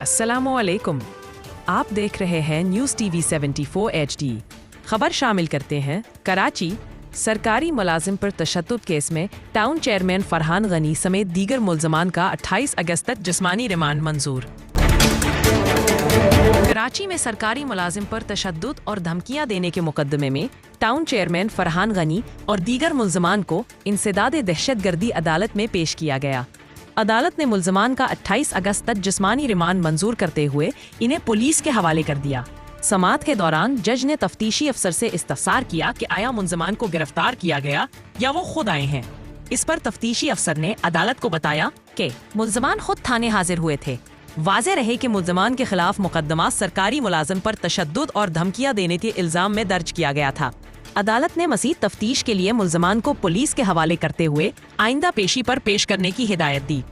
अस्सलामुअलैकुम। आप देख रहे हैं न्यूज़ टीवी 74 HD। खबर शामिल करते हैं। कराची सरकारी मुलाजिम पर तशद्दुद केस में टाउन चेयरमैन फरहान गनी समेत दीगर मुल्ज़मान का 28 अगस्त तक जिस्मानी रिमांड मंजूर। कराची में सरकारी मुलाजिम पर तशद्दुद और धमकियां देने के मुकदमे में टाउन चेयरमैन फरहान गनी और दीगर मुल्ज़मान को इंसदाद दहशतगर्दी अदालत में पेश किया गया। अदालत ने मुल्ज़मान का 28 अगस्त तक जिस्मानी रिमांड मंजूर करते हुए इन्हें पुलिस के हवाले कर दिया। समाअत के दौरान जज ने तफ्तीशी अफसर से इस्तफसार किया कि आया मुल्ज़मान को गिरफ्तार किया गया या वो खुद आए हैं। इस पर तफ्तीशी अफसर ने अदालत को बताया कि मुल्ज़मान खुद थाने हाजिर हुए थे। वाज़ेह रहे कि मुल्ज़मान के खिलाफ मुकदमा सरकारी मुलाजिम पर तशद्दुद और धमकियां देने के इल्ज़ाम में दर्ज किया गया था। अदालत ने मज़ीद तफ्तीश के लिए मुल्ज़मान को पुलिस के हवाले करते हुए आइंदा पेशी पर पेश करने की हिदायत दी।